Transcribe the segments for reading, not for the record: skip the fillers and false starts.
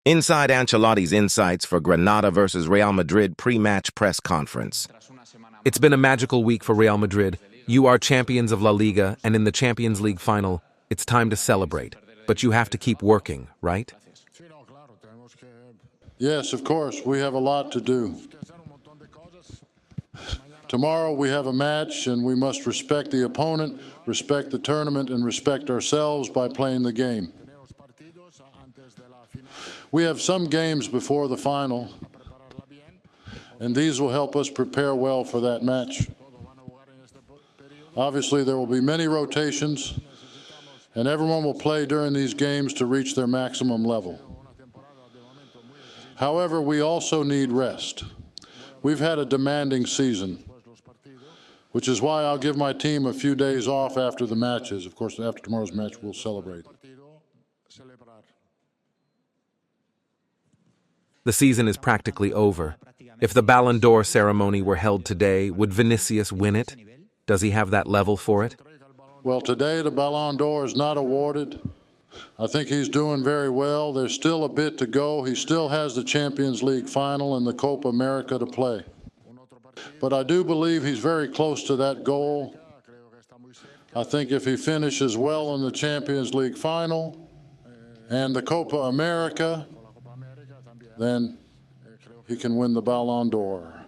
Inside Ancelotti's insights for Granada versus Real Madrid pre-match press conference. It's been a magical week for Real Madrid. You are champions of La Liga, and in the Champions League final, it's time to celebrate. But you have to keep working, right? Yes, of course. We have a lot to do. Tomorrow we have a match, and we must respect the opponent, respect the tournament, and respect ourselves by playing the game. We have some games before the final, and these will help us prepare well for that match. Obviously, there will be many rotations, and everyone will play during these games to reach their maximum level. However, we also need rest. We've had a demanding season, which is why I'll give my team a few days off after the matches. Of course, after tomorrow's match, we'll celebrate. The season is practically over. If the Ballon d'Or ceremony were held today, would Vinicius win it? Does he have that level for it? Well, today the Ballon d'Or is not awarded. I think he's doing very well. There's still a bit to go. He still has the Champions League final and the Copa America to play. But I do believe he's very close to that goal. I think if he finishes well in the Champions League final and the Copa America, then he can win the Ballon d'Or.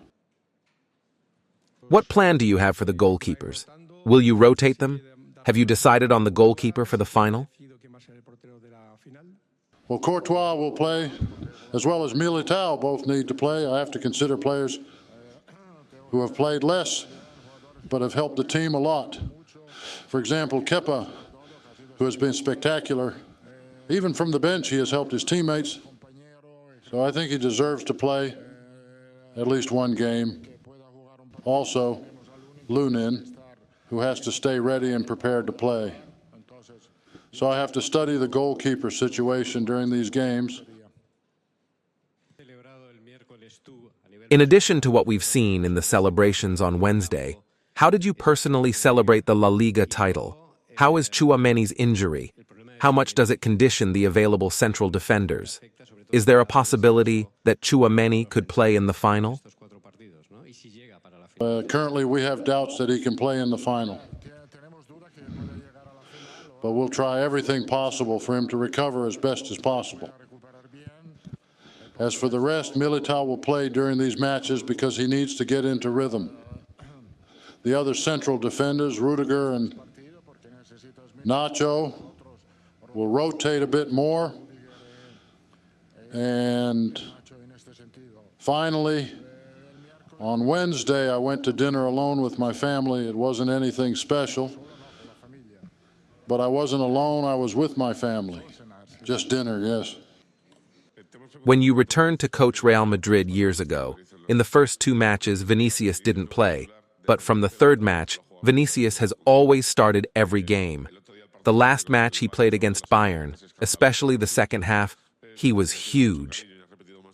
What plan do you have for the goalkeepers? Will you rotate them? Have you decided on the goalkeeper for the final? Well, Courtois will play, as well as Militao both need to play. I have to consider players who have played less, but have helped the team a lot. For example, Kepa, who has been spectacular. Even from the bench, he has helped his teammates. So I think he deserves to play at least one game. Also, Lunin, who has to stay ready and prepared to play. So I have to study the goalkeeper situation during these games. In addition to what we've seen in the celebrations on Wednesday, how did you personally celebrate the La Liga title? How is Tchouameni's injury? How much does it condition the available central defenders? Is there a possibility that Tchouameni could play in the final? Currently, we have doubts that he can play in the final. But we'll try everything possible for him to recover as best as possible. As for the rest, Militao will play during these matches because he needs to get into rhythm. The other central defenders, Rudiger and Nacho, will rotate a bit more. And finally, on Wednesday, I went to dinner alone with my family. It wasn't anything special. But I wasn't alone, I was with my family. Just dinner, yes. When you returned to coach Real Madrid years ago, in the first two matches, Vinicius didn't play. But from the third match, Vinicius has always started every game. The last match he played against Bayern, especially the second half, he was huge.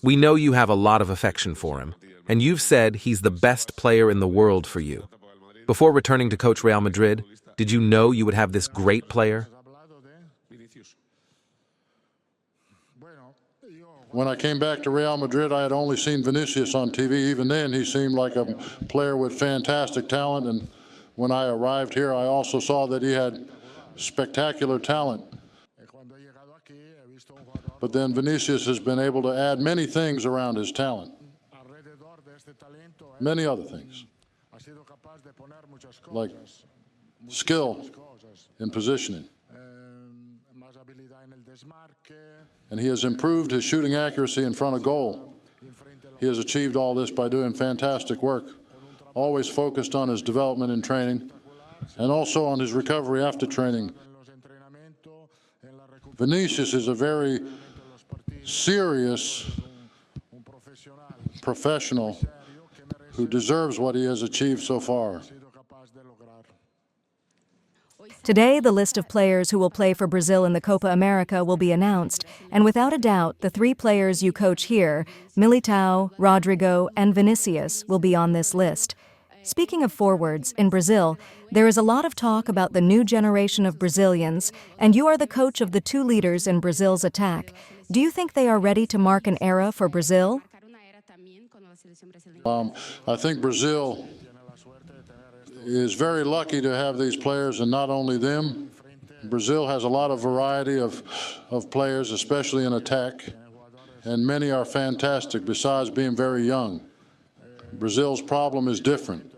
We know you have a lot of affection for him, and you've said he's the best player in the world for you. Before returning to coach Real Madrid, did you know you would have this great player? When I came back to Real Madrid, I had only seen Vinicius on TV. Even then, he seemed like a player with fantastic talent. And when I arrived here, I also saw that he had spectacular talent. But then Vinicius has been able to add many things around his talent. Many other things, like skill in positioning. And he has improved his shooting accuracy in front of goal. He has achieved all this by doing fantastic work, always focused on his development and training, and also on his recovery after training. Vinicius is a very serious professional who deserves what he has achieved so far. Today, the list of players who will play for Brazil in the Copa America will be announced, and without a doubt, the three players you coach here, Militao, Rodrigo, and Vinicius, will be on this list. Speaking of forwards, in Brazil, there is a lot of talk about the new generation of Brazilians, and you are the coach of the two leaders in Brazil's attack. Do you think they are ready to mark an era for Brazil? I think Brazil is very lucky to have these players, and not only them. Brazil has a lot of variety of players, especially in attack, and many are fantastic besides being very young. Brazil's problem is different.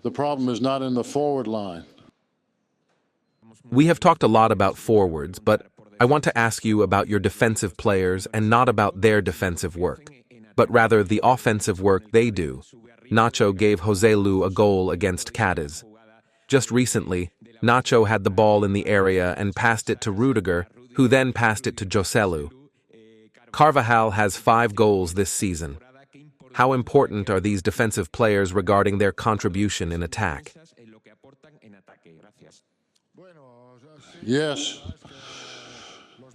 The problem is not in the forward line. We have talked a lot about forwards, but I want to ask you about your defensive players and not about their defensive work, but rather the offensive work they do. Nacho gave Joselu a goal against Cadiz. Just recently, Nacho had the ball in the area and passed it to Rudiger, who then passed it to Joselu. Carvajal has 5 goals this season. How important are these defensive players regarding their contribution in attack? Yes.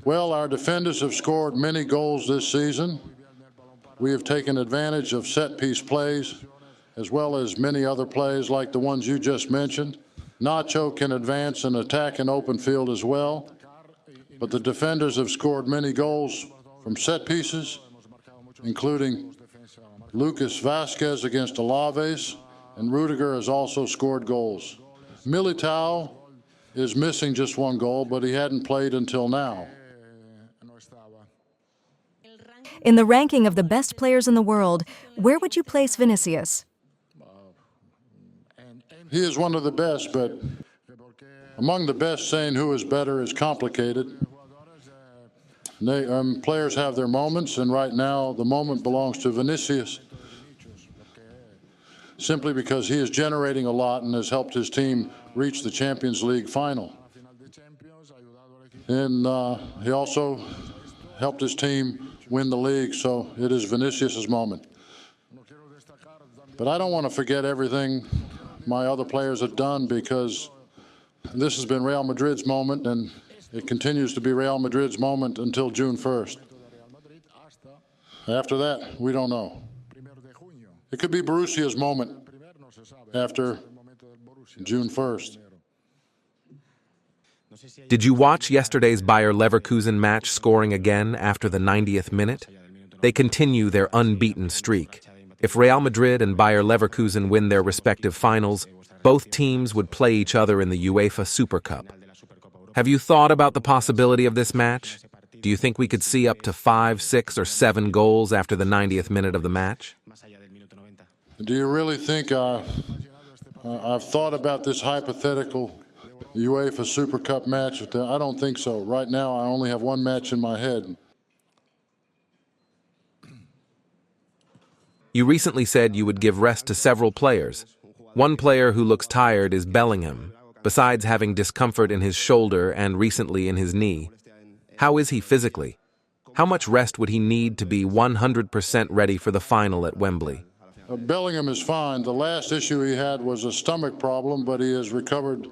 Well, our defenders have scored many goals this season. We have taken advantage of set-piece plays, as well as many other plays like the ones you just mentioned. Nacho can advance and attack an open field as well, but the defenders have scored many goals from set pieces, including Lucas Vazquez against Alaves, and Rudiger has also scored goals. Militao is missing just 1 goal, but he hadn't played until now. In the ranking of the best players in the world, where would you place Vinicius? He is one of the best, but among the best, saying who is better is complicated. Players have their moments, and right now the moment belongs to Vinicius, simply because he is generating a lot and has helped his team reach the Champions League final. And he also helped his team win the league, so it is Vinicius's moment. But I don't want to forget everything my other players have done, because this has been Real Madrid's moment, and it continues to be Real Madrid's moment until June 1st. After that, we don't know. It could be Borussia's moment after June 1st. Did you watch yesterday's Bayer Leverkusen match scoring again after the 90th minute? They continue their unbeaten streak. If Real Madrid and Bayer Leverkusen win their respective finals, both teams would play each other in the UEFA Super Cup. Have you thought about the possibility of this match? Do you think we could see up to 5, 6, or 7 goals after the 90th minute of the match? Do you really think I've thought about this hypothetical UEFA Super Cup match? I don't think so. Right now, I only have one match in my head. You recently said you would give rest to several players. One player who looks tired is Bellingham, besides having discomfort in his shoulder and recently in his knee. How is he physically? How much rest would he need to be 100% ready for the final at Wembley? Bellingham is fine. The last issue he had was a stomach problem, but he has recovered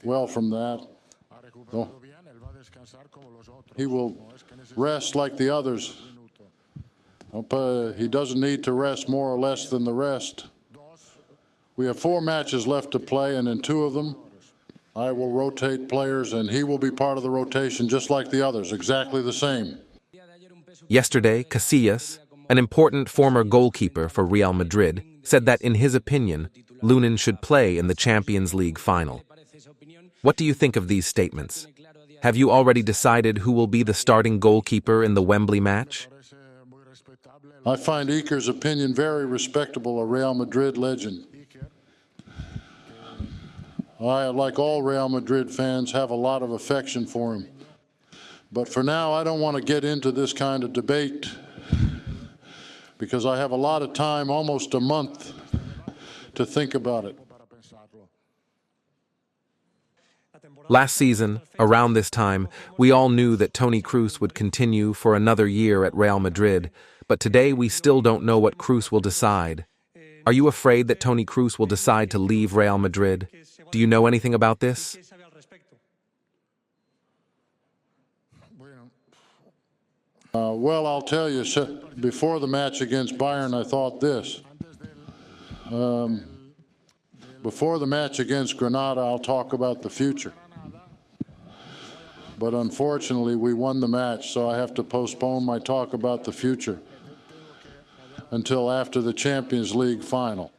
well from that. So he will rest like the others. He doesn't need to rest more or less than the rest. We have 4 matches left to play, and in 2 of them, I will rotate players, and he will be part of the rotation just like the others, exactly the same. Yesterday, Casillas, an important former goalkeeper for Real Madrid, said that in his opinion, Lunin should play in the Champions League final. What do you think of these statements? Have you already decided who will be the starting goalkeeper in the Wembley match? I find Iker's opinion very respectable, a Real Madrid legend. I, like all Real Madrid fans, have a lot of affection for him. But for now, I don't want to get into this kind of debate, because I have a lot of time, almost a month, to think about it. Last season, around this time, we all knew that Toni Kroos would continue for another year at Real Madrid, but today we still don't know what Kroos will decide. Are you afraid that Toni Kroos will decide to leave Real Madrid? Do you know anything about this? Well, I'll tell you, before the match against Bayern, I thought this. Before the match against Granada, I'll talk about the future. but unfortunately we won the match, so I have to postpone my talk about the future until after the Champions League final.